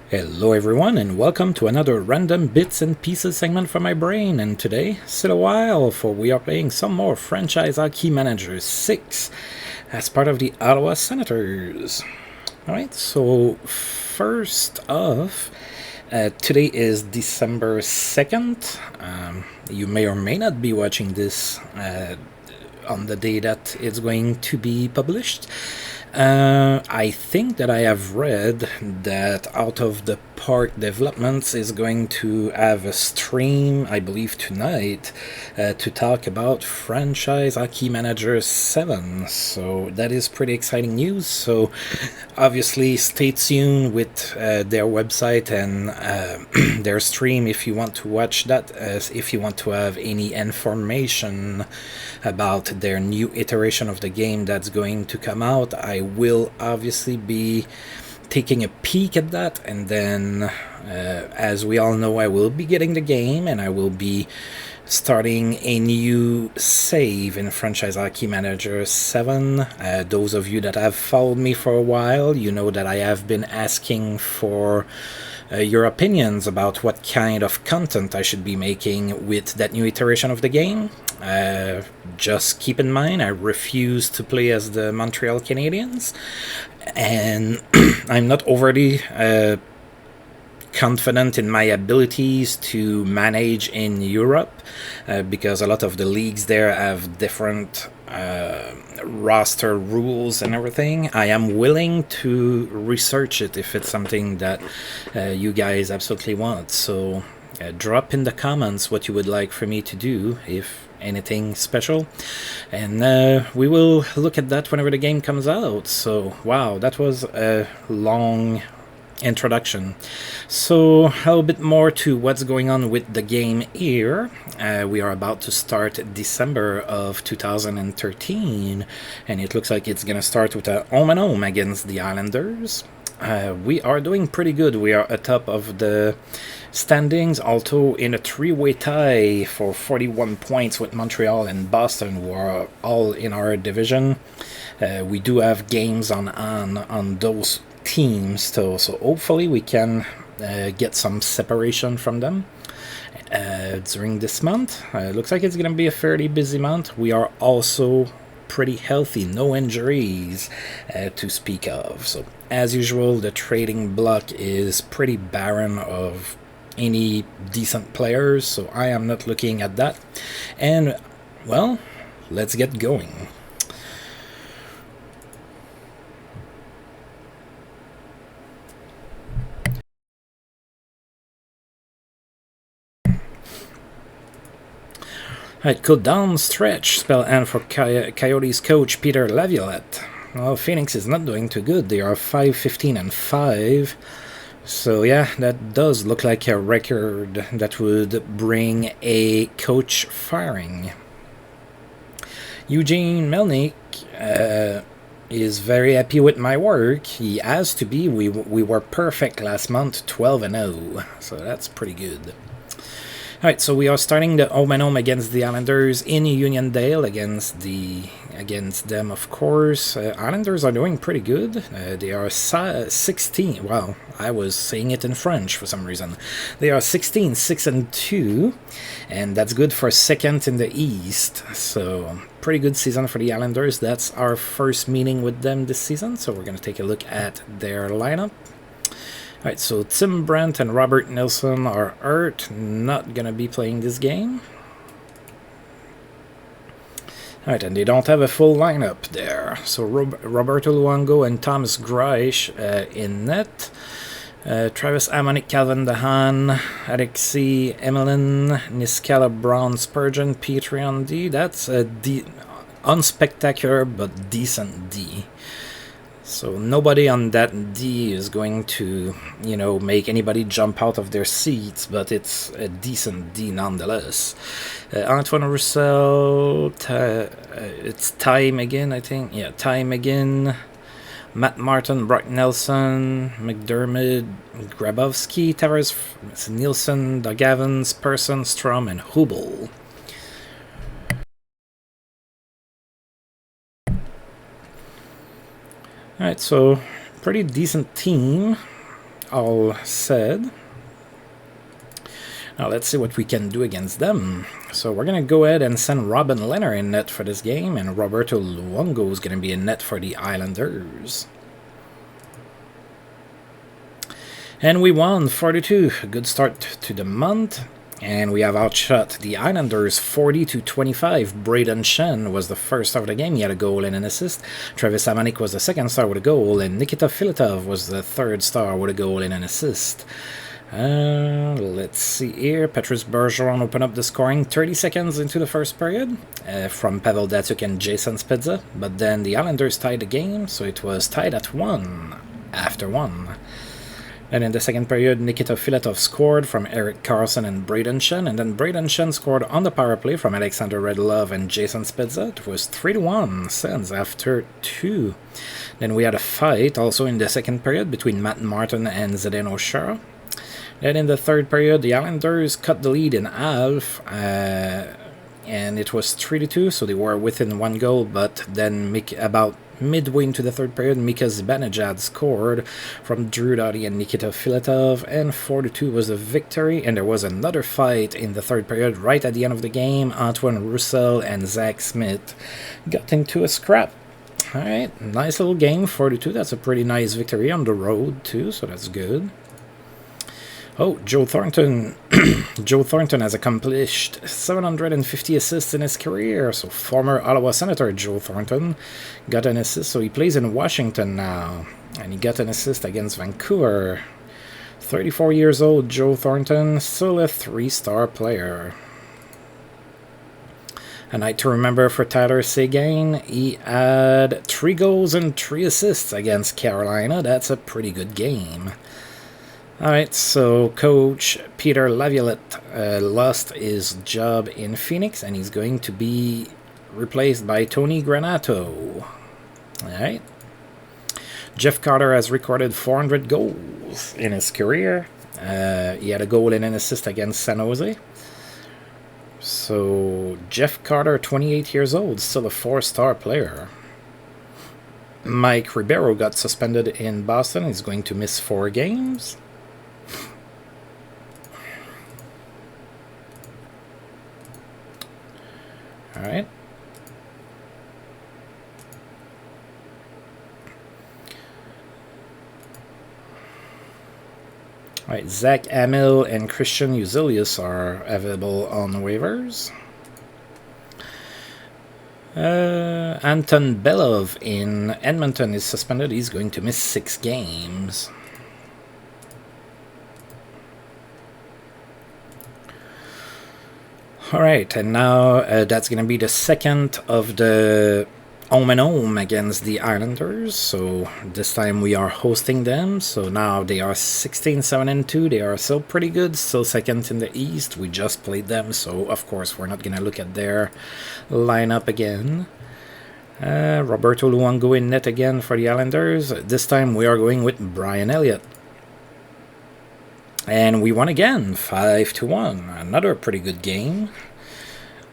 Hello everyone and welcome to another random bits and pieces segment from my brain, and today, still a while, for we are playing some more Franchise Hockey Manager 6 as part of the Ottawa Senators. Alright, so first off, today is December 2nd. You may or may not be watching this on the day that it's going to be published. I think that I have read that Out of the Park Developments is going to have a stream, I believe tonight, to talk about Franchise Hockey Manager 7. So that is pretty exciting news. So obviously stay tuned with their website and their stream if you want to watch that, if you want to have any information about their new iteration of the game that's going to come out. I will obviously be taking a peek at that, and then as we all know, I will be getting the game and I will be starting a new save in Franchise Hockey Manager 7. Those of you that have followed me for a while, you know that I have been asking for your opinions about what kind of content I should be making with that new iteration of the game. Just keep in mind, I refuse to play as the Montreal Canadiens, and I'm not overly confident in my abilities to manage in Europe, because a lot of the leagues there have different roster rules and everything. I am willing to research it if it's something that you guys absolutely want. So drop in the comments what you would like for me to do, if anything special, and we will look at that whenever the game comes out. So wow, that was a long introduction. So a little bit more to what's going on with the game here. We are about to start December of 2013, and it looks like it's gonna start with a home and home against the Islanders. We are doing pretty good. We are atop of the standings, although in a three-way tie for 41 points with Montreal and Boston, who are all in our division. We do have games on those teams, so hopefully we can get some separation from them during this month. Looks like it's going to be a fairly busy month. We are also pretty healthy, no injuries to speak of. So as usual, the trading block is pretty barren of any decent players, so I am not looking at that. And well, let's get going. Alright, go down stretch, spell N for Coyotes coach Peter Laviolette. Well, Phoenix is not doing too good. They are 5-15-5. So yeah, that does look like a record that would bring a coach firing. Eugene Melnick is very happy with my work. He has to be. We were perfect last month, 12-0. So that's pretty good. Alright, so we are starting the home and home against the Islanders in Uniondale, against them, of course. Islanders are doing pretty good. They are 16. Wow, I was saying it in French for some reason. They are 16-6-2, and that's good for second in the East. So pretty good season for the Islanders. That's our first meeting with them this season, so we're going to take a look at their lineup. Alright, so Tim Brandt and Robert Nilsson are hurt, not gonna be playing this game. Alright, and they don't have a full lineup there. So Roberto Luongo and Thomas Greisch in net. Travis Amonic, Calvin Dehaan, Alexei Emelin, Niskala Brown, Spurgeon, Petrie on D. That's a unspectacular but decent D. So nobody on that D is going to, make anybody jump out of their seats, but it's a decent D nonetheless. Antoine Roussel, it's Ty McGinn, I think. Yeah, Ty McGinn, Matt Martin, Brock Nelson, McDermott, Grabowski, Tavares, Nielsen, Doug Evans, Persson, Strom, and Hubel. Alright, so pretty decent team. all said, now let's see what we can do against them. So we're going to go ahead and send Robin Leonard in net for this game, and Roberto Luongo is going to be in net for the Islanders. And we won 4-2. A good start to the month. And we have outshot the Islanders 40-25. Braden Shen was the first star of the game. He had a goal and an assist. Travis Hamonic was the second star with a goal. And Nikita Filatov was the third star with a goal and an assist. Let's see here. Petrus Bergeron opened up the scoring 30 seconds into the first period from Pavel Datsyuk and Jason Spezza. But then the Islanders tied the game, so it was tied at 1 after 1. And in the second period, Nikita Filatov scored from Erik Karlsson and Braden Shen, and then Braden Shen scored on the power play from Alexander Radulov and Jason Spezza. It was 3-1 Sens after 2. Then we had a fight also in the second period between Matt Martin and Zdeno Chara. Then in the third period, the Islanders cut the lead in half, and it was 3-2, so they were within one goal, but then about midway into the third period, Mika Zibanejad scored from Drew Doughty and Nikita Filatov, and 4-2 was the victory. And there was another fight in the third period right at the end of the game. Antoine Roussel and Zach Smith got into a scrap. Alright, nice little game, 4-2. That's a pretty nice victory on the road too, so that's good. Oh, Joe Thornton. Joe Thornton has accomplished 750 assists in his career. So former Ottawa Senator Joe Thornton got an assist. So he plays in Washington now. And he got an assist against Vancouver. 34 years old, Joe Thornton. Still a 3-star player. A night to remember for Tyler Seguin. He had 3 goals and 3 assists against Carolina. That's a pretty good game. Alright, so Coach Peter Laviolette lost his job in Phoenix, and he's going to be replaced by Tony Granato. Alright. Jeff Carter has recorded 400 goals in his career. He had a goal and an assist against San Jose. So Jeff Carter, 28 years old, still a 4-star player. Mike Ribeiro got suspended in Boston. He's going to miss 4 games. Alright. Alright, Zach Amil and Christian Uzelius are available on waivers. Anton Belov in Edmonton is suspended. He's going to miss 6 games. Alright, and now that's going to be the second of the home and home against the Islanders. So this time we are hosting them. So now they are 16-7-2. They are still pretty good, still second in the East. We just played them, so of course we're not going to look at their lineup again. Roberto Luongo in net again for the Islanders. This time we are going with Brian Elliott. And we won again, 5-1. Another pretty good game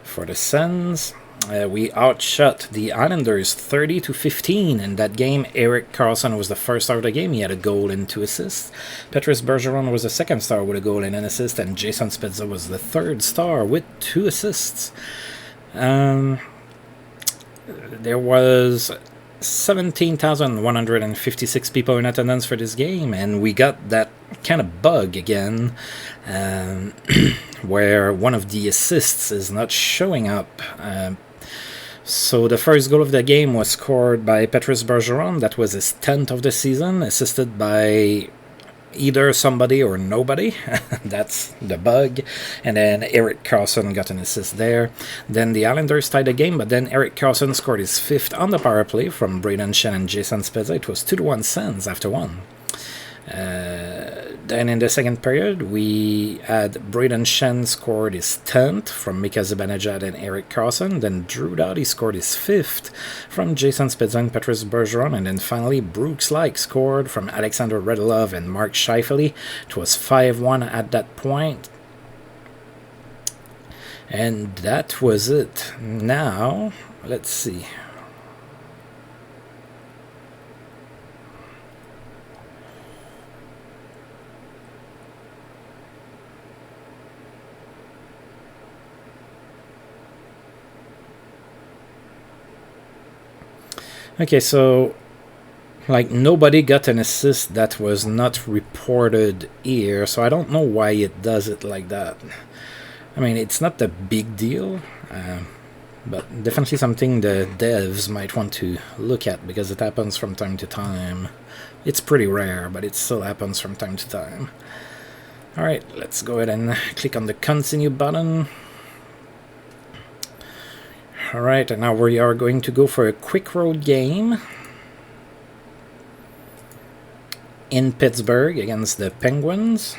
for the Sens. We outshot the Islanders 30-15 in that game. Erik Karlsson was the first star of the game. He had a goal and 2 assists. Petrus Bergeron was the second star with a goal and an assist. And Jason Spezza was the third star with 2 assists. There was 17,156 people in attendance for this game, and we got that kind of bug again where one of the assists is not showing up. So the first goal of the game was scored by Petrus Bergeron. That was his 10th of the season, assisted by either somebody or nobody. That's the bug. And then Erik Karlsson got an assist there. Then the Islanders tied the game, but then Erik Karlsson scored his 5th on the power play from Braden Shen and Jason Spezza. It was 2-1 Sens after 1. Then in the second period, we had Braden Shen scored his 10th from Mika Zibanejad and Erik Karlsson. Then Drew Doughty scored his 5th from Jason Spezza and Petrus Bergeron. And then finally, Brooks Laich scored from Alexander Radulov and Mark Scheifele. It was 5-1 at that point. And that was it. Now, let's see. Okay, so like nobody got an assist that was not reported here, so I don't know why it does it like that. I mean, it's not a big deal, but definitely something the devs might want to look at because it happens from time to time. It's pretty rare, but it still happens from time to time. Alright, let's go ahead and click on the continue button. Alright, and now we are going to go for a quick road game in Pittsburgh against the Penguins.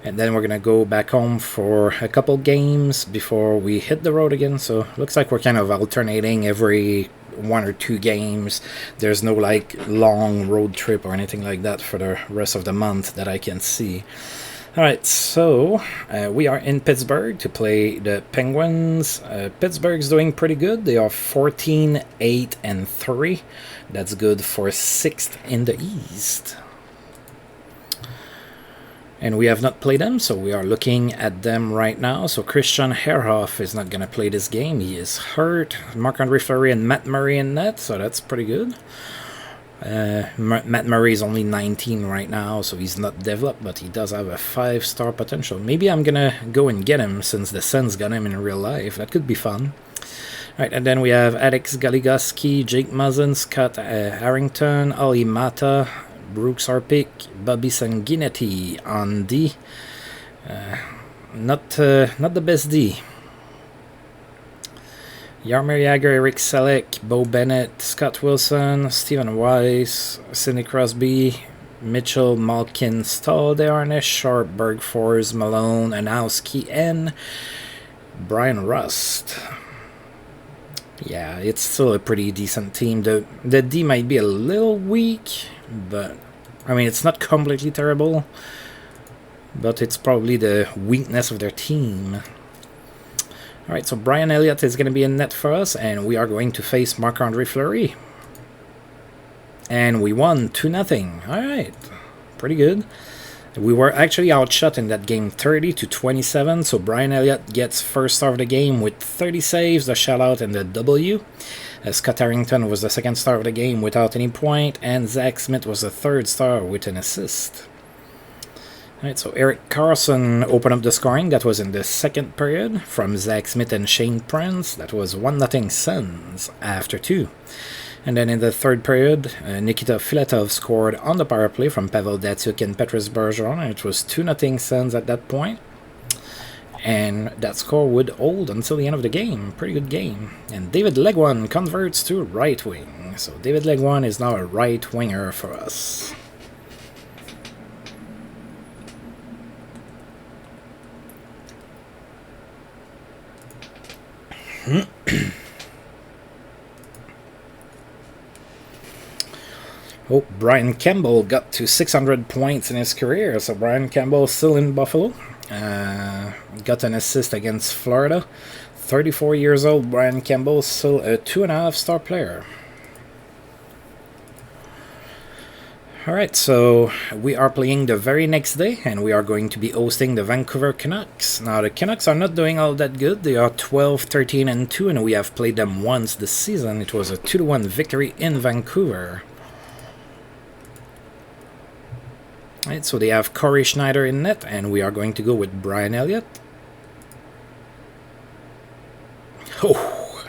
And then we're going to go back home for a couple games before we hit the road again. So looks like we're kind of alternating every 1 or 2 games. There's no like long road trip or anything like that for the rest of the month that I can see. Alright, so we are in Pittsburgh to play the Penguins. Pittsburgh's doing pretty good. They are 14, 8, and 3. That's good for 6th in the East. And we have not played them, so we are looking at them right now. So Christian Herhoff is not going to play this game. He is hurt. Marc-Andre Fleury and Matt Murray in net, so that's pretty good. Matt Murray is only 19 right now, so he's not developed, but he does have a 5-star potential. Maybe I'm gonna go and get him since the Sens got him in real life. That could be fun. Alright, and then we have Alex Goligoski, Jake Muzzin, Scott Harrington, Ali Mata, Brooks Harpic, Bobby Sanguinetti on D. Not the best D. Jaromir Jagr, Eric Selleck, Bo Bennett, Scott Wilson, Stephen Weiss, Sidney Crosby, Mitchell, Malkin, Stahl, Dearness, Sharp, Bergfors, Malone, Anowski, and Brian Rust. Yeah, it's still a pretty decent team. The D might be a little weak, but I mean, it's not completely terrible, but it's probably the weakness of their team. Alright, so Brian Elliott is going to be in net for us, and we are going to face Marc-Andre Fleury. And we won 2-0. Alright, pretty good. We were actually outshot in that game 30-27, so Brian Elliott gets first star of the game with 30 saves, the shutout, and the W. Scott Harrington was the second star of the game without any point, and Zach Smith was the third star with an assist. Alright, so Eric Carlson opened up the scoring. That was in the second period from Zach Smith and Shane Prince. That was 1-0 Sens after 2. And then in the third period, Nikita Filatov scored on the power play from Pavel Datsyuk and Petrus Bergeron. And it was 2-0 Sens at that point. And that score would hold until the end of the game. Pretty good game. And David Legwan converts to right wing. So David Legwan is now a right winger for us. Oh, Brian Campbell got to 600 points in his career. So Brian Campbell still in Buffalo. Got an assist against Florida. 34 years old, Brian Campbell, still a 2.5-star player. Alright, so we are playing the very next day, and we are going to be hosting the Vancouver Canucks. Now, the Canucks are not doing all that good. They are 12, 13, and 2, and we have played them once this season. It was a 2-1 victory in Vancouver. Alright, so they have Corey Schneider in net, and we are going to go with Brian Elliott. Oh,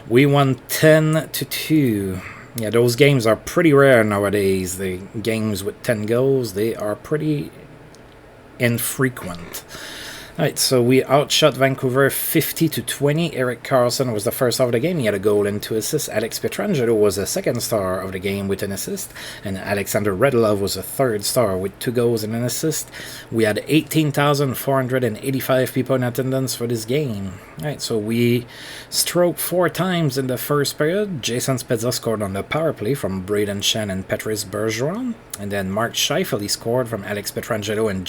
we won 10-2. Yeah, those games are pretty rare nowadays. The games with 10 goals, they are pretty infrequent. Alright, so we outshot Vancouver 50-20. Eric Carlson was the first star of the game. He had a goal and 2 assists. Alex Pietrangelo was the second star of the game with an assist. And Alexander Redlov was the third star with 2 goals and an assist. We had 18,485 people in attendance for this game. Alright, so we stroked 4 times in the first period. Jason Spezza scored on the power play from Braden Shen and Petrus Bergeron. And then Mark Scheifele scored from Alex Pietrangelo and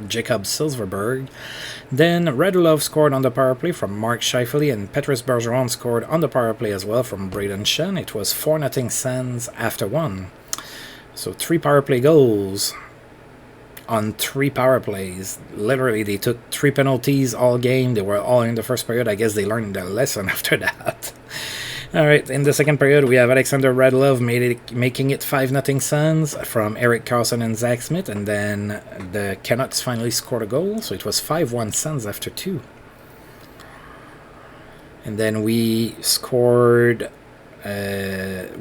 Jacob Silverberg. Then Radulov scored on the power play from Mark Scheifele, and Petrus Bergeron scored on the power play as well from Braden Shen. It was 4-0 Sens after 1. So 3 power play goals. on 3 power plays. Literally, they took 3 penalties all game. They were all in the first period. I guess they learned their lesson after that. All right, in the second period, we have Alexander Radulov making it 5-0 Sens from Erik Karlsson and Zach Smith, and then the Canucks finally scored a goal, so it was 5-1 Sens after 2. And then we scored...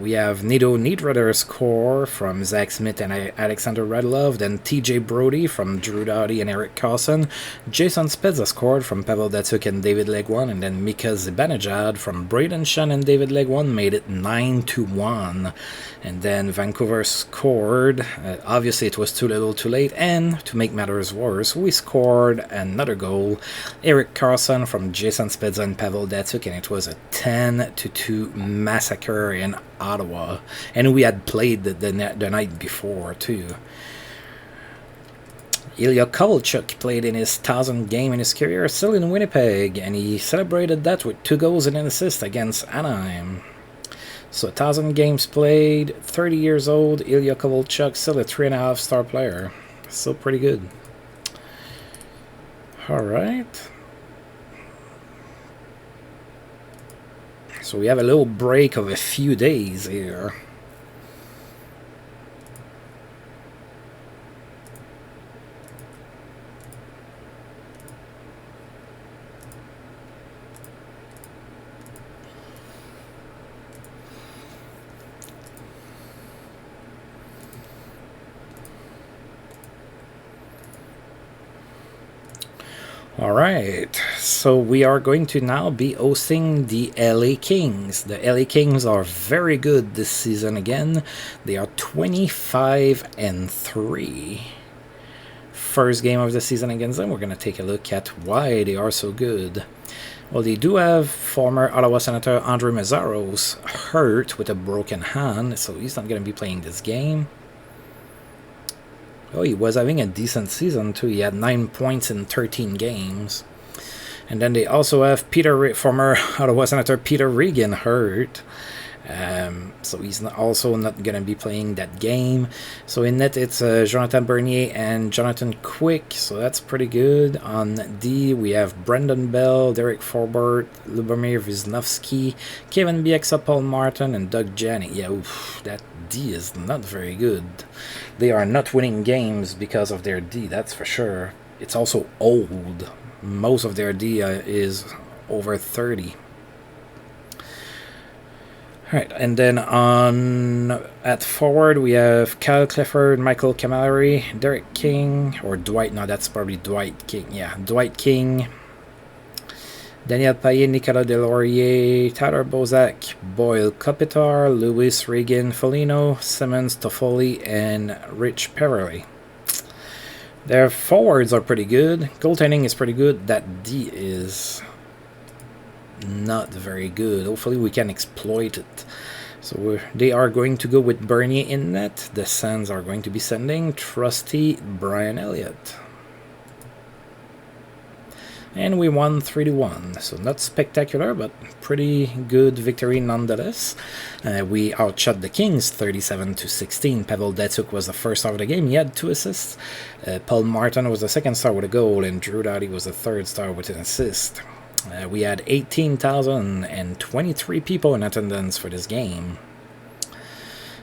we have Nido Niederreiter score from Zach Smith and Alexander Radulov. Then TJ Brody from Drew Doughty and Erik Karlsson. Jason Spezza scored from Pavel Datsyuk and David Legwand. And then Mika Zibanejad from Braden Shen and David Legwand made it 9-1. And then Vancouver scored. Obviously, it was too little too late. And to make matters worse, we scored another goal. Erik Karlsson from Jason Spezza and Pavel Datsyuk. And it was a 10-2 massacre in Ottawa, and we had played the night before too. Ilya Kovalchuk played in his 1000th game in his career, still in Winnipeg, and he celebrated that with 2 goals and an assist against Anaheim. So 1000 games played, 30 years old, Ilya Kovalchuk, still a 3.5 star player. Still pretty good. Alright. So we have a little break of a few days here. Alright, so we are going to now be hosting the LA Kings. The LA Kings are very good this season again. They are 25-3. First game of the season against them. We're going to take a look at why they are so good. Well, they do have former Ottawa Senator Andre Mazzaros hurt with a broken hand, so he's not going to be playing this game. Oh, he was having a decent season too. He had 9 points in 13 games. And then they also have former Ottawa Senator Peter Regan hurt. So he's also not going to be playing that game. So in net, it's Jonathan Bernier and Jonathan Quick. So that's pretty good. On D, we have Brendan Bell, Derek Forbert, Lubomir Wisnowski, Kevin Bieksa, Paul Martin, and Doug Janik. Yeah, oof, that D is not very good. They are not winning games because of their D, that's for sure. It's also old. Most of their D is over 30. Alright, and then at forward we have Kyle Clifford, Michael Camilleri, Derek King, or Dwight, no, that's probably Dwight King, yeah, Dwight King, Daniel Payet, Nicolas Delaurier, Tyler Bozak, Boyle Kopitar, Louis Regan, Foligno, Simmons, Toffoli, and Rich Perry. Their forwards are pretty good, goaltending is pretty good, that D is not very good. Hopefully we can exploit it. So they are going to go with Bernier in net. The Sens are going to be sending trusty Brian Elliott. And we won 3-1. So not spectacular, but pretty good victory nonetheless. We outshot the Kings 37-16. Pavel Datsyuk was the first star of the game. He had 2 assists. Paul Martin was the second star with a goal, and Drew Doughty was the third star with an assist. We had 18,023 people in attendance for this game.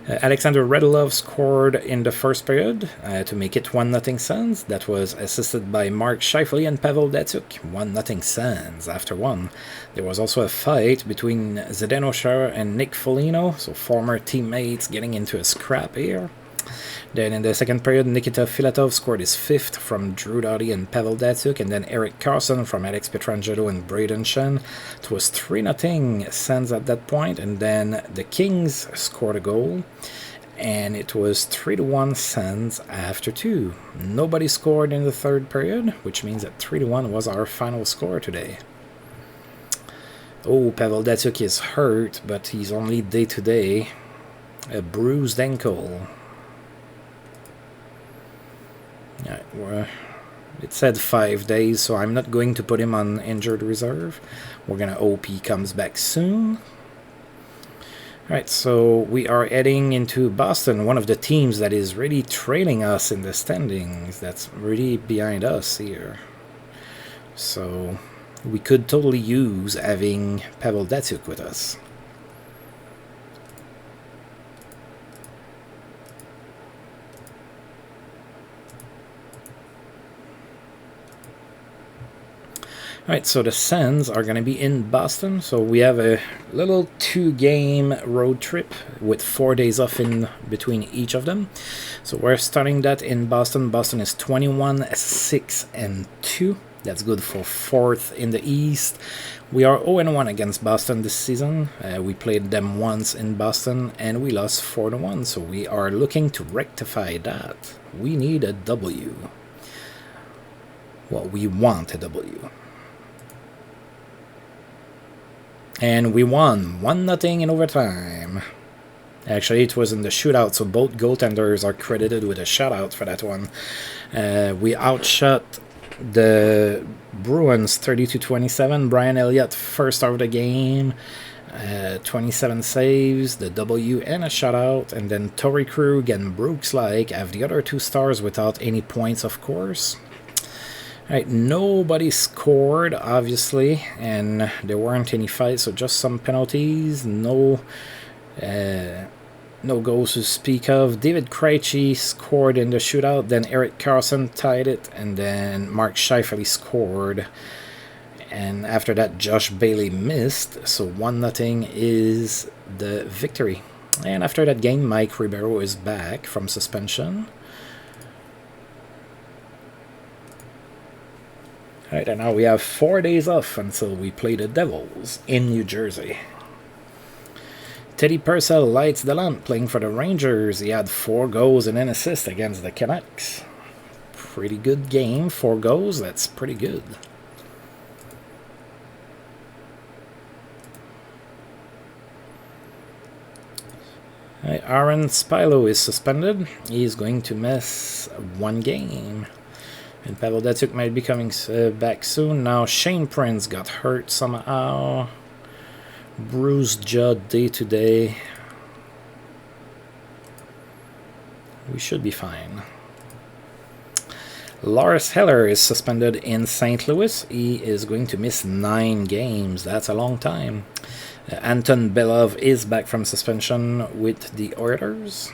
Alexander Radulov scored in the first period to make it 1-0 Sens. That was assisted by Mark Scheifele and Pavel Datsyuk. 1-0 Sens after 1. There was also a fight between Zdeno Chara and Nick Foligno, so former teammates getting into a scrap here. Then in the second period, Nikita Filatov scored his 5th from Drew Doughty and Pavel Datsyuk, and then Erik Karlsson from Alex Pietrangelo and Braden Shen. It was 3-0 Sens at that point, and then the Kings scored a goal, and it was 3-1 Sens after 2. Nobody scored in the third period, which means that 3-1 was our final score today. Oh, Pavel Datsyuk is hurt, but he's only day-to-day. A bruised ankle. Yeah, it said 5 days, so I'm not going to put him on injured reserve. We're going to hope he comes back soon. Alright, so we are heading into Boston, one of the teams that is really trailing us in the standings. That's really behind us here. So we could totally use having Pavel Datsyuk with us. Alright, so the Sens are going to be in Boston, so we have a little 2-game road trip with 4 days off in between each of them. So we're starting that in Boston. Boston is 21-6-2. That's good for 4th in the East. We are 0-1 against Boston this season. We played them once in Boston and we lost 4-1, so we are looking to rectify that. We need a W. Well, we want a W. And we won 1-0 in overtime. Actually, it was in the shootout, so both goaltenders are credited with a shutout for that one. We outshot the Bruins 30-27. Brian Elliott first out of the game, 27 saves, the W and a shutout. And then Torrey Krug and Brooks Laich have the other 2 stars without any points, of course. Right, nobody scored, obviously, and there weren't any fights, so just some penalties. No goals to speak of. David Krejci scored in the shootout, then Erik Karlsson tied it, and then Mark Scheifele scored. And after that, Josh Bailey missed, so 1-0 is the victory. And after that game, Mike Ribeiro is back from suspension. Alright, and now we have 4 days off until we play the Devils in New Jersey. Teddy Purcell lights the lamp playing for the Rangers. He had 4 goals and an assist against the Canucks. Pretty good game. 4 goals, that's pretty good. Right, Aaron Spilo is suspended. He's going to miss 1 game. And Pavel Datsyuk might be coming back soon. Now Shane Prince got hurt somehow. Bruised jaw day to day. We should be fine. Lars Heller is suspended in St. Louis. He is going to miss 9 games. That's a long time. Anton Belov is back from suspension with the Oilers.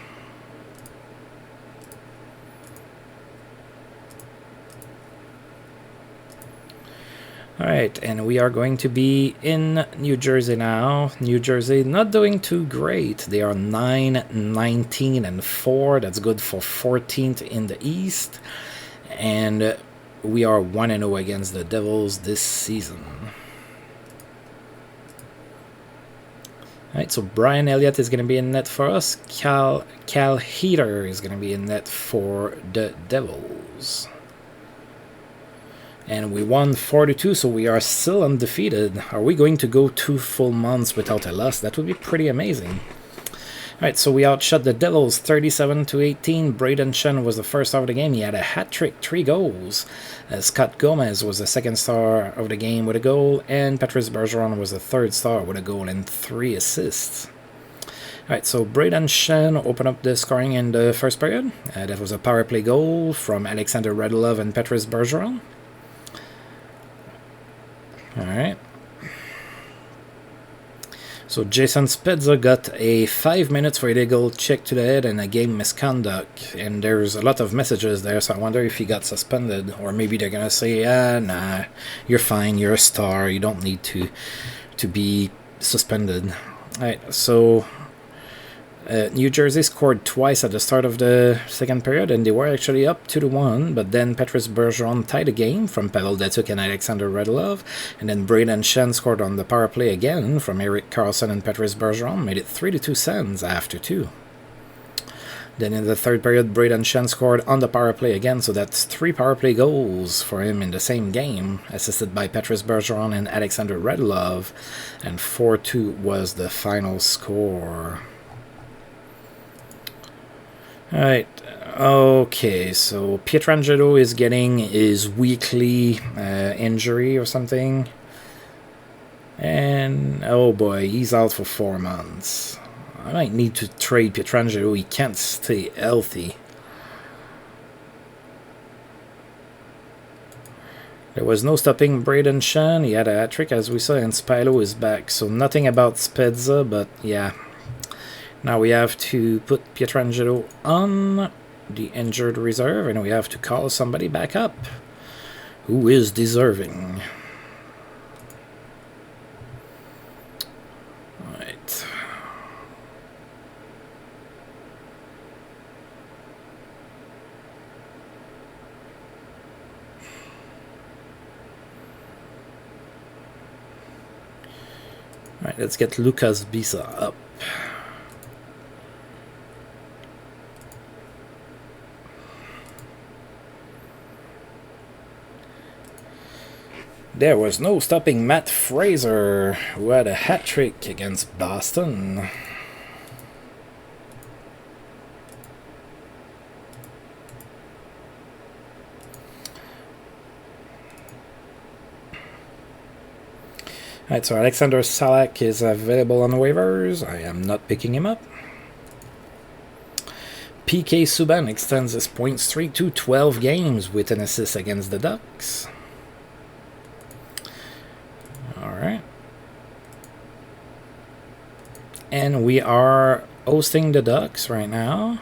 Alright, and we are going to be in New Jersey now. New Jersey not doing too great. They are 9-19-4. That's good for 14th in the East. And we are 1-0 against the Devils this season. Alright, so Brian Elliott is going to be in net for us. Cal Heater is going to be in net for the Devils. And we won 4-2, so we are still undefeated. Are we going to go 2 full months without a loss? That would be pretty amazing. Alright, so we outshot the Devils 37-18. Braden Shen was the first star of the game. He had a hat-trick, 3 goals. Scott Gomez was the second star of the game with a goal. And Patrice Bergeron was the third star with a goal and 3 assists. Alright, so Braden Shen opened up the scoring in the first period. That was a power play goal from Alexander Radulov and Patrice Bergeron. Alright. So Jason Spezza got a 5 minutes for illegal check to the head and a game misconduct. And there's a lot of messages there, so I wonder if he got suspended. Or maybe they're gonna say, nah, you're fine, you're a star, you don't need to be suspended. Alright, so New Jersey scored twice at the start of the second period, and they were actually up 2-1, but then Patrice Bergeron tied the game from Pavel Datsyuk and Alexander Radulov, and then Braden Shen scored on the power play again from Erik Karlsson and Patrice Bergeron, made it 3-2 Sens after 2. Then in the third period, Braden Shen scored on the power play again, so that's 3 power play goals for him in the same game, assisted by Patrice Bergeron and Alexander Radulov, and 4-2 was the final score. Alright, okay, so Pietrangelo is getting his weekly injury or something. And, oh boy, he's out for 4 months. I might need to trade Pietrangelo. He can't stay healthy. There was no stopping Braden Shen. He had a hat-trick, as we saw, and Spilo is back. So nothing about Spezza, but yeah. Now we have to put Pietrangelo on the injured reserve, and we have to call somebody back up who is deserving. Alright. Alright, let's get Lucas Bisa up. There was no stopping Matt Fraser, who had a hat-trick against Boston. Alright, so Alexander Salak is available on waivers. I am not picking him up. PK Subban extends his point streak to 12 games with an assist against the Ducks. Alright. And we are hosting the Ducks right now.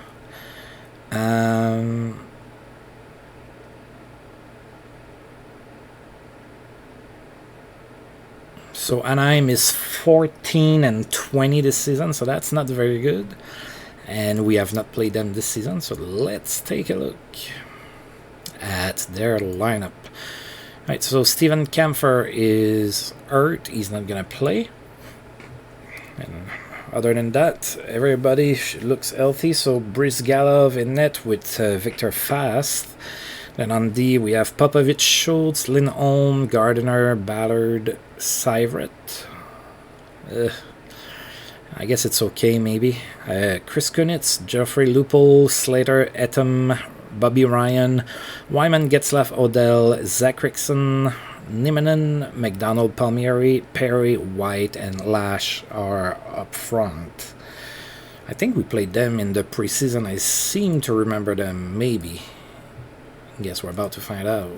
So Anaheim is 14-20 this season, so that's not very good. And we have not played them this season, so let's take a look at their lineup. Alright, so Steven Kampfer is hurt. He's not going to play. And other than that, everybody looks healthy. So Brizgalov in net with Victor Fast. Then on D, we have Popovich, Schultz, Lindholm, Gardiner, Ballard, Sivert. I guess it's okay, maybe. Chris Kunitz, Geoffrey Lupul, Slater, Etam, Bobby Ryan, Wyman, Getzlaff, Odell, Zach Rickson, Nimanen, McDonald, Palmieri, Perry, White, and Lash are up front. I think we played them in the preseason. I seem to remember them, maybe. Guess we're about to find out.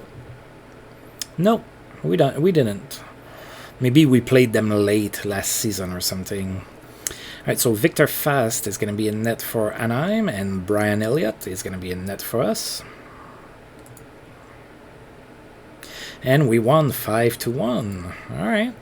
Nope, we didn't. Maybe we played them late last season or something. Alright, so Victor Fast is going to be in net for Anaheim, and Brian Elliott is going to be in net for us. And we won 5-1. Alright.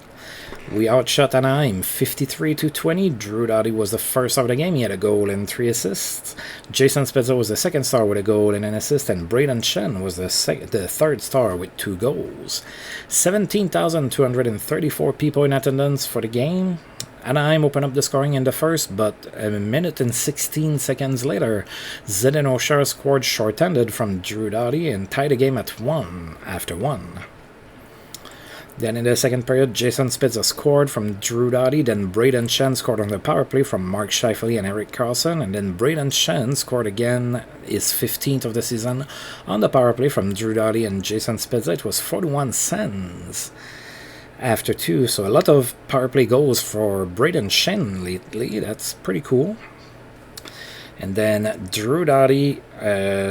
We outshot Anaheim 53-20. Drew Doughty was the first star of the game. He had a goal and 3 assists. Jason Spezza was the second star with a goal and an assist. And Braden Shen was the third star with 2 goals. 17,234 people in attendance for the game. Anaheim opened up the scoring in the first, but a minute and 16 seconds later, Zdeno Chara scored short-handed from Drew Doughty and tied the game at 1 after 1. Then in the second period, Jason Spezza scored from Drew Doughty, then Braden Shen scored on the power play from Mark Scheifele and Eric Carlson, and then Braden Shen scored again, his 15th of the season, on the power play from Drew Doughty and Jason Spezza. It was 41 cents after 2, so a lot of power play goals for Braden Shen lately. That's pretty cool. And then Drew Doughty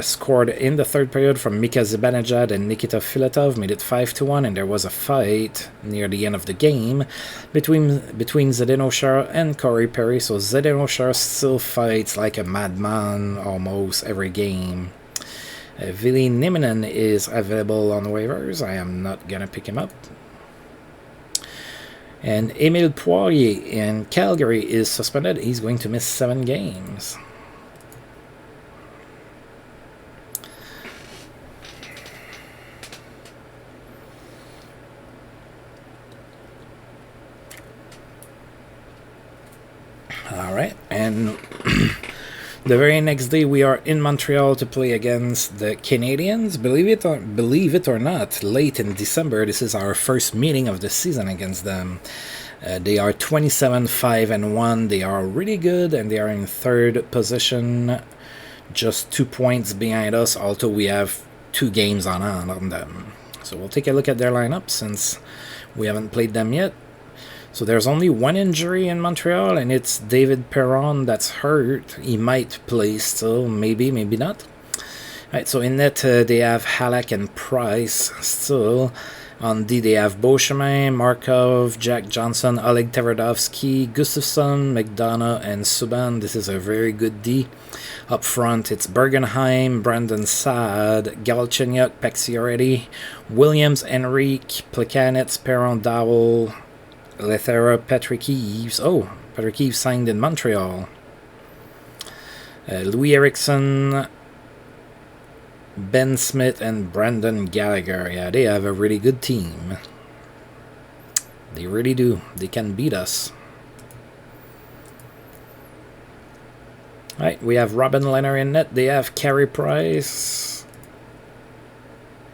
scored in the third period from Mika Zibanejad and Nikita Filatov, made it 5-1, and there was a fight near the end of the game between Zdeno Chara and Corey Perry. So Zdeno Chara still fights like a madman almost every game. Ville Nieminen is available on waivers. I am not going to pick him up. And Emile Poirier in Calgary is suspended. He's going to miss 7 games. Alright, and the very next day we are in Montreal to play against the Canadiens. Believe it or not, late in December, this is our first meeting of the season against them. They are 27-5-1. They are really good, and they are in third position, just 2 points behind us, although we have 2 games on them. So we'll take a look at their lineup since we haven't played them yet. So there's only one injury in Montreal, and it's David Perron that's hurt. He might play still, maybe, maybe not. Right, so in net, they have Halak and Price still. On D, they have Beauchemin, Markov, Jack Johnson, Oleg Tverdovsky, Gustafsson, McDonough, and Subban. This is a very good D. Up front, it's Bergenheim, Brandon Saad, Galchenyuk, Pacioretty, Williams, Enrique, Plekanec, Perron, Dowell, Lethera, Patrick Eves. Oh, Patrick Eves signed in Montreal. Louis Eriksson, Ben Smith, and Brandon Gallagher. Yeah, they have a really good team. They really do. They can beat us. Alright, we have Robin Lehner in net. They have Carey Price.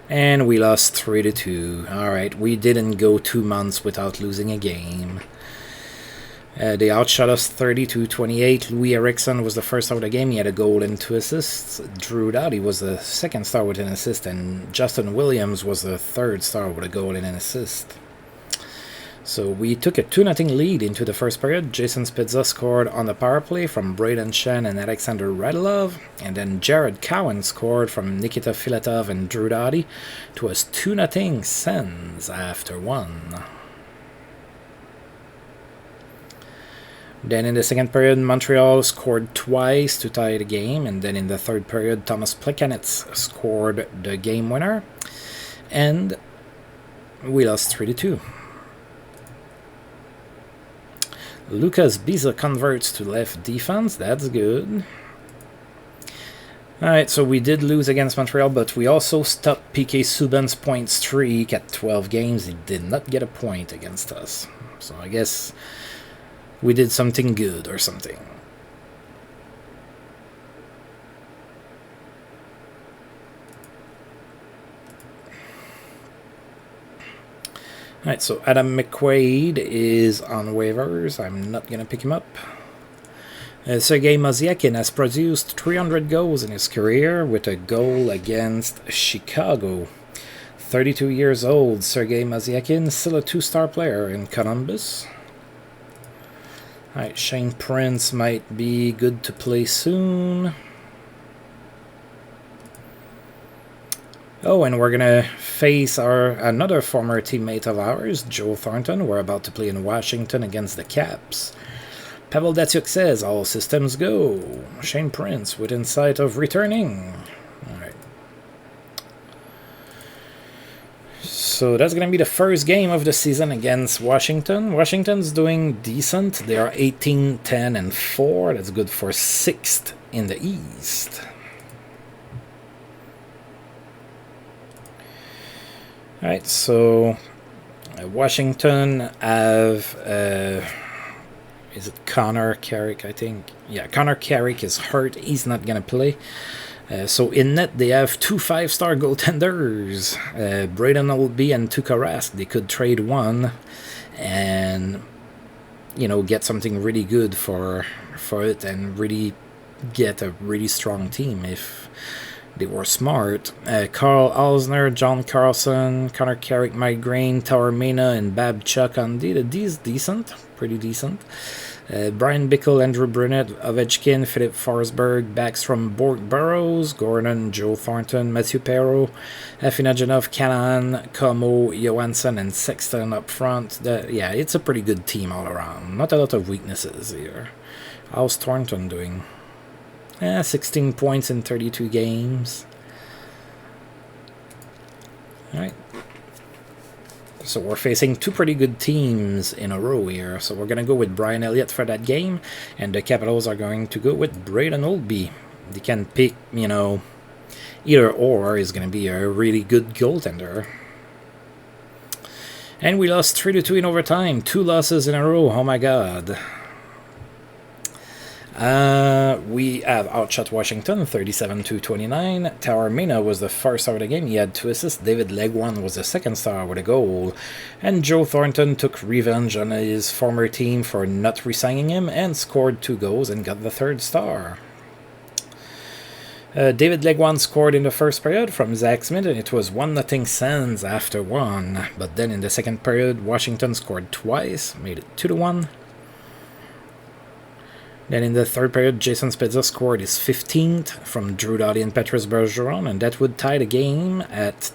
And we lost 3-2. Alright, we didn't go 2 months without losing a game. They outshot us 30-28. Louis Eriksson was the first star of the game. He had a goal and 2 assists. Drew Doughty was the second star with an assist. And Justin Williams was the third star with a goal and an assist. So we took a 2-0 lead into the first period. Jason Spezza scored on the power play from Braden Shen and Alexander Radulov. And then Jared Cowan scored from Nikita Filatov and Drew Doughty. It was 2-0 Sens after 1. Then in the second period, Montreal scored twice to tie the game. And then in the third period, Thomas Plekanec scored the game winner. And we lost 3-2. Lucas Biza converts to left defense. That's good. Alright, so we did lose against Montreal, but we also stopped PK Subban's point streak at 12 games. He did not get a point against us. So I guess we did something good or something. Alright, so Adam McQuaid is on waivers. I'm not going to pick him up. Sergei Mozyakin has produced 300 goals in his career with a goal against Chicago. 32 years old, Sergei Mozyakin, still a 2-star player in Columbus. Alright, Shane Prince might be good to play soon. Oh, and we're going to face another former teammate of ours, Joe Thornton. We're about to play in Washington against the Caps. Pavel Datsyuk says, all systems go. Shane Prince within sight of returning. Alright. So that's going to be the first game of the season against Washington. Washington's doing decent. They are 18-10-4. That's good for 6th in the East. Alright, so Washington have, is it Connor Carrick, I think? Yeah, Connor Carrick is hurt. He's not going to play. So in net, they have 2 5-star goaltenders, Braden Oldby and Tuukka Rask. They could trade one and, you know, get something really good for it and really get a really strong team if they were smart. Carl Alsner, John Carlson, Connor Carrick, Mike Green, Tower Mena, and Babchuk on D. The D's decent, pretty decent. Brian Bickle, Andrew Brunette, Ovechkin, Philip Forsberg, Backstrom, Borg Burrows, Gordon, Joe Thornton, Matthew Perreault, Afinajanov, Callahan, Como, Johansson, and Sexton up front. Yeah, it's a pretty good team all around. Not a lot of weaknesses here. How's Thornton doing? 16 points in 32 games. Alright. So we're facing 2 pretty good teams in a row here. So we're going to go with Brian Elliott for that game. And the Capitals are going to go with Braden Oldby. They can pick, you know, either or is going to be a really good goaltender. And we lost 3-2 in overtime. 2 losses in a row. Oh my god. We have outshot Washington 37-29. Tower Mena was the first star of the game. He had 2 assists. David Legwan was the second star with a goal. And Joe Thornton took revenge on his former team for not re-signing him and scored 2 goals and got the 3rd star. David Legwan scored in the first period from Zach Smith, and it was 1-0 Sens after 1. But then in the second period, Washington scored twice, made it 2-1. Then in the third period, Jason Spezza scored his 15th from Drew Doughty and Patrice Bergeron, and that would tie the game at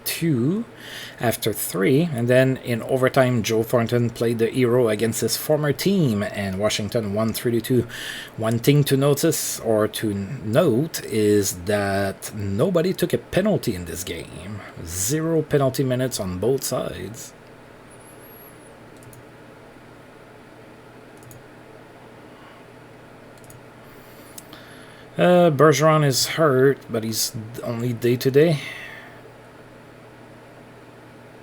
2 after 3. And then in overtime, Joe Thornton played the hero against his former team, and Washington won 3-2. One thing to notice or to note is that nobody took a penalty in this game. 0 penalty minutes on both sides. Bergeron is hurt, but he's only day-to-day.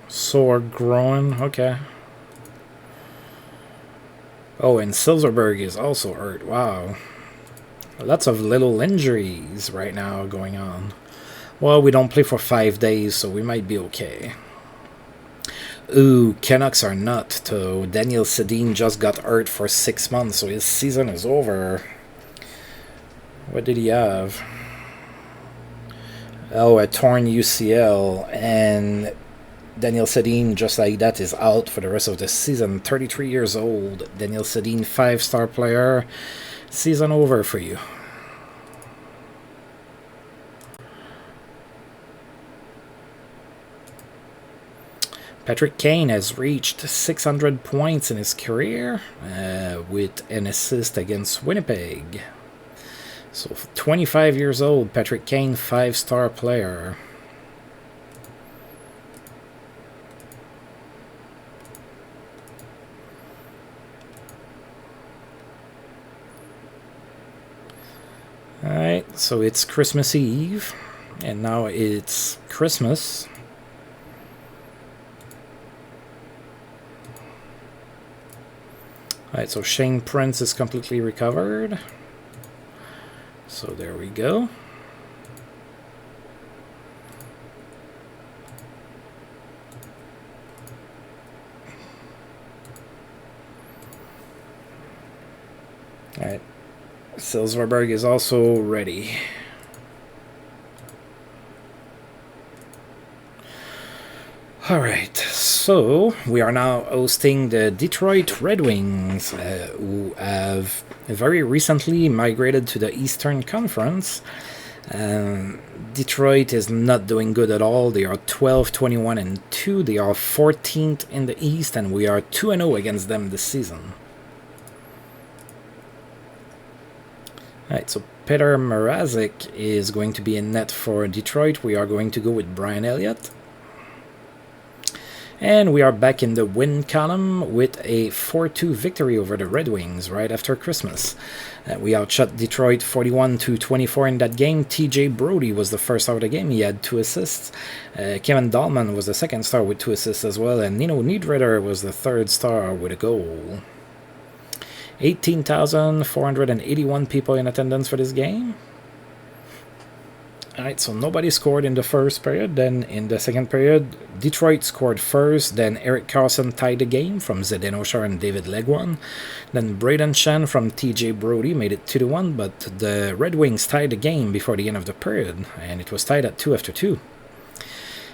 Sore groin, okay. Oh, and Silverberg is also hurt, wow. Lots of little injuries right now going on. Well, we don't play for 5 days, so we might be okay. Ooh, Canucks are not, though. Daniel Sedin just got hurt for 6 months, so his season is over. What did he have? Oh, a torn UCL, and Daniel Sedin, just like that, is out for the rest of the season. 33 years old. Daniel Sedin, 5-star player. Season over for you. Patrick Kane has reached 600 points in his career with an assist against Winnipeg. So 25 years old, Patrick Kane, 5-star player. Alright, so it's Christmas Eve, and now it's Christmas. Alright, so Shane Prince is completely recovered. So there we go. Alright. Silverberg is also ready. Alright, so we are now hosting the Detroit Red Wings, who have very recently migrated to the Eastern Conference. Detroit is not doing good at all. They are 12-21-2. They are 14th in the East, and we are 2-0 against them this season. Alright, so Peter Mrazek is going to be in net for Detroit. We are going to go with Brian Elliott. And we are back in the win column with a 4-2 victory over the Red Wings right after Christmas. We outshot Detroit 41-24 in that game. TJ Brody was the first star of the game. He had 2 assists. Kevin Dahlman was the second star with 2 assists as well. And Nino Niederreiter was the third star with a goal. 18,481 people in attendance for this game. Alright, so nobody scored in the first period. Then in the second period, Detroit scored first. Then Eric Carlson tied the game from Zdeno Chara and David Legwan. Then Braden Shen from TJ Brody made it 2-1, but the Red Wings tied the game before the end of the period, and it was tied at 2 after 2.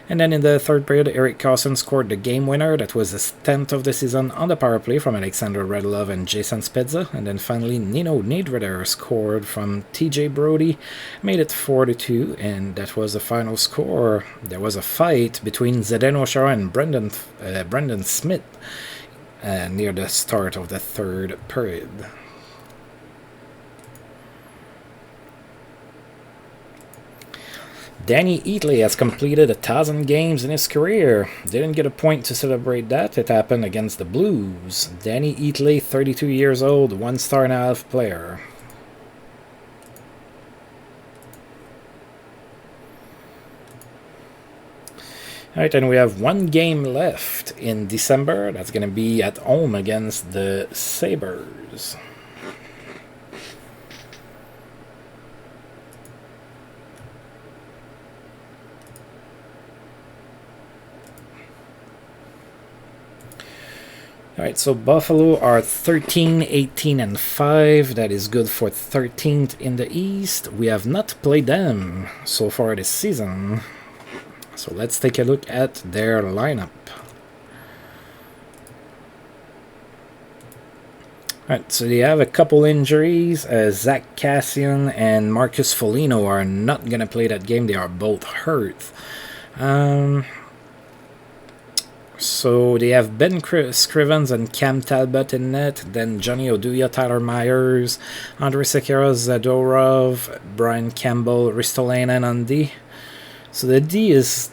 And then in the third period, Eric Carlson scored the game winner. That was his 10th of the season on the power play from Alexander Radulov and Jason Spezza. And then finally, Nino Niederreiter scored from TJ Brody, made it 4-2, and that was the final score. There was a fight between Zdeno Chara and Brendan Smith near the start of the third period. Danny Eatley has completed 1,000 games in his career. Didn't get a point to celebrate that. It happened against the Blues. Danny Eatley, 32 years old, 1.5-star player. Alright, and we have 1 game left in December. That's going to be at home against the Sabres. Alright, so Buffalo are 13, 18, and 5. That is good for 13th in the East. We have not played them so far this season. So let's take a look at their lineup. Alright, so they have a couple injuries. Zach Cassian and Marcus Foligno are not going to play that game. They are both hurt. So they have Ben Scrivens and Cam Talbot in net, then Johnny Oduya, Tyler Myers, Andrei Sekera, Zadorov, Brian Campbell, Ristolainen on D. So the D is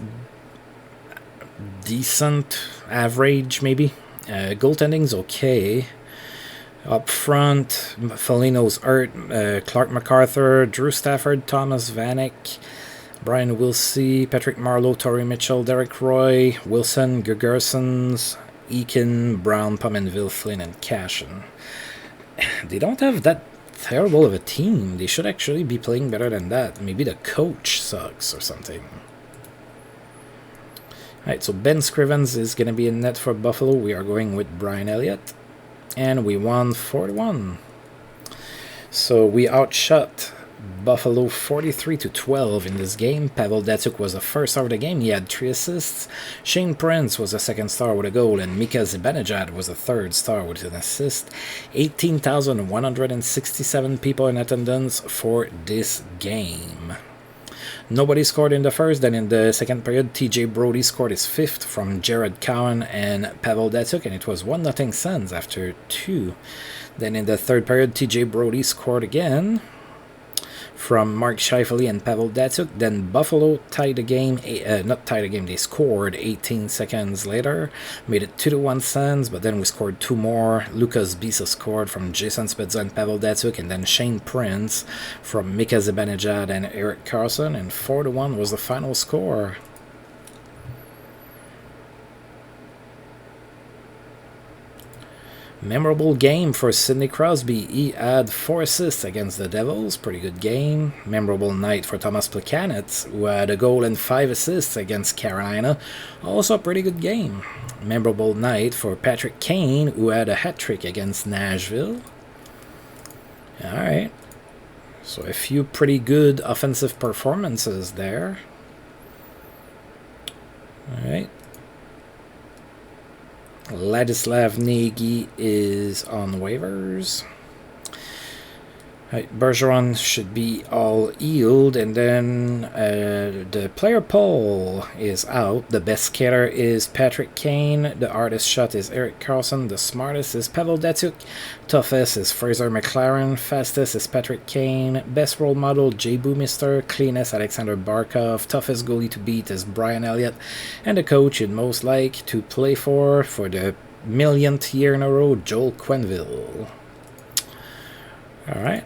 decent, average maybe. Goaltending's okay. Up front, Foligno's hurt, Clark MacArthur, Drew Stafford, Thomas Vanek, Brian Wilsey, Patrick Marleau, Torrey Mitchell, Derek Roy, Wilson, Gergersons, Eakin, Brown, Pominville, Flynn, and Cashin. They don't have that terrible of a team. They should actually be playing better than that. Maybe the coach sucks or something. Alright, so Ben Scrivens is going to be in net for Buffalo. We are going with Brian Elliott. And we won 4-1. So we outshot Buffalo 43-12 in this game. Pavel Datsyuk was the first star of the game. He had 3 assists. Shane Prince was the second star with a goal, and Mika Zibanejad was the third star with an assist. 18,167 people in attendance for this game. Nobody scored in the first. Then in the second period, TJ Brody scored his 5th from Jared Cowan and Pavel Datsyuk, and it was 1-0 Sens after 2. Then in the third period, TJ Brody scored again from Mark Scheifele and Pavel Datsyuk. Then Buffalo tied the game, not tied the game, they scored 18 seconds later, made it 2-1 Sens, but then we scored 2 more. Lucas Bisa scored from Jason Spezza and Pavel Datsyuk, and then Shane Prince from Mika Zibanejad and Eric Carlson, and 4-1 was the final score. Memorable game for Sidney Crosby. He had 4 assists against the Devils. Pretty good game. Memorable night for Thomas Plekanec, who had a goal and 5 assists against Carolina. Also a pretty good game. Memorable night for Patrick Kane, who had a hat-trick against Nashville. Alright. So a few pretty good offensive performances there. Alright. Ladislav Nagy is on waivers. Right, Bergeron should be all healed, and then the player poll is out. The best skater is Patrick Kane. The hardest shot is Eric Carlson. The smartest is Pavel Datsyuk. Toughest is Fraser McLaren. Fastest is Patrick Kane. Best role model, Jay Boomister. Cleanest, Alexander Barkov. Toughest goalie to beat is Brian Elliott. And the coach you'd most like to play for the millionth year in a row, Joel Quenneville. Alright.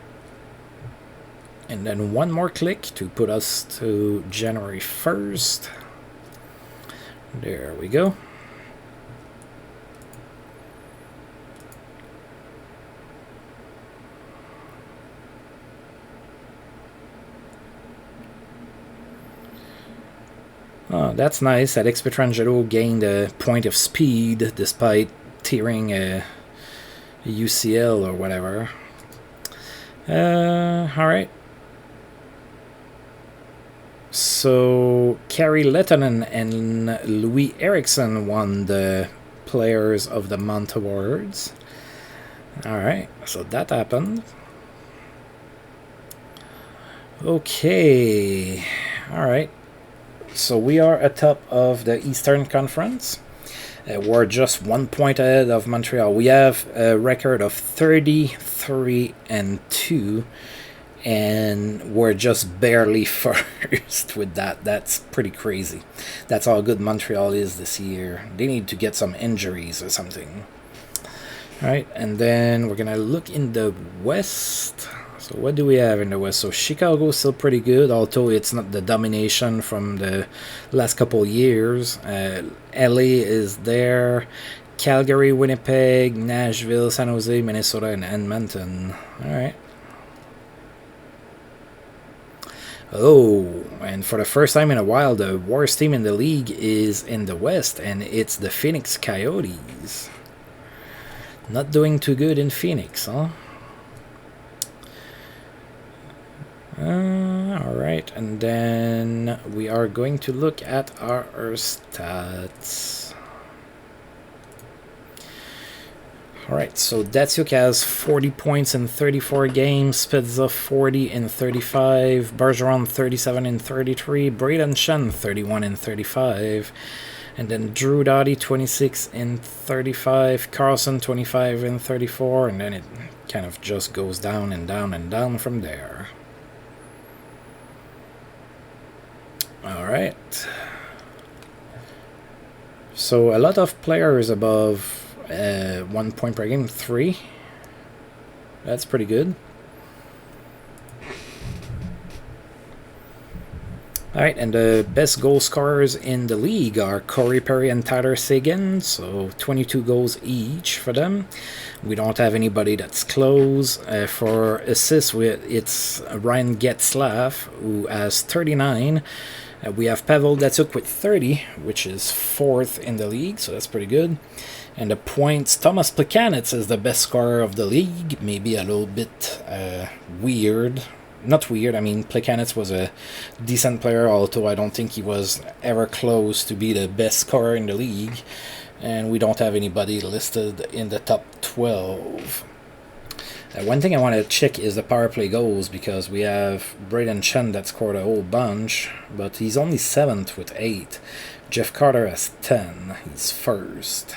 And then one more click to put us to January 1st. There we go. Oh, that's nice. Alex Pietrangelo gained a point of speed despite tearing a UCL or whatever. Alright. So, Kari Lehtonen and Louis Eriksson won the Players of the Month awards. Alright, so that happened. Okay, alright. So we are atop of the Eastern Conference. We're just 1 point ahead of Montreal. We have a record of 33-2. And we're just barely first with that. That's pretty crazy. That's how good Montreal is this year. They need to get some injuries or something. Alright, and then we're going to look in the West. So what do we have in the West? So Chicago's still pretty good, although it's not the domination from the last couple years. LA is there. Calgary, Winnipeg, Nashville, San Jose, Minnesota, and Edmonton. Alright. Oh, and for the first time in a while, the worst team in the league is in the West, and it's the Phoenix Coyotes. Not doing too good in Phoenix, huh? Alright, and then we are going to look at our stats. Alright, so Datsuk has 40 points in 34 games, Spezza 40 in 35, Bergeron 37 in 33, Braden Shen 31 in 35, and then Drew Doughty 26 in 35, Carlson 25 in 34, and then it kind of just goes down and down and down from there. Alright. So a lot of players above 1 point per game, 3. That's pretty good. Alright, and the best goal scorers in the league are Corey Perry and Tyler Seguin, so 22 goals each for them. We don't have anybody that's close. For assists, it's Ryan Getzlaff, who has 39. We have Pavel Datsuk with 30, which is 4th in the league, so that's pretty good. And the points, Thomas Plekanec is the best scorer of the league. Maybe a little bit weird. Not weird, I mean, Plekanec was a decent player, although I don't think he was ever close to be the best scorer in the league. And we don't have anybody listed in the top 12. One thing I want to check is the power play goals, because we have Braden Chen that scored a whole bunch, but he's only 7th with 8. Jeff Carter has 10. He's 1st.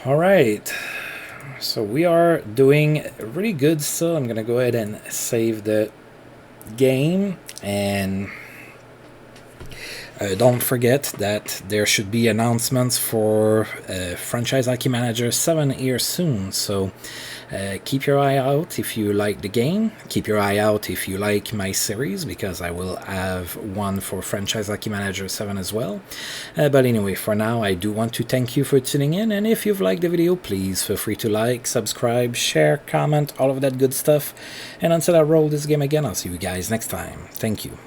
Alright, so we are doing really good still. I'm going to go ahead and save the game, and don't forget that there should be announcements for Franchise Hockey Manager 7 here soon, so keep your eye out if you like the game. Keep your eye out if you like my series, because I will have one for Franchise Hockey Manager 7 as well. But anyway, for now, I do want to thank you for tuning in, and if you've liked the video, please feel free to like, subscribe, share, comment, all of that good stuff. And until I roll this game again, I'll see you guys next time. Thank you.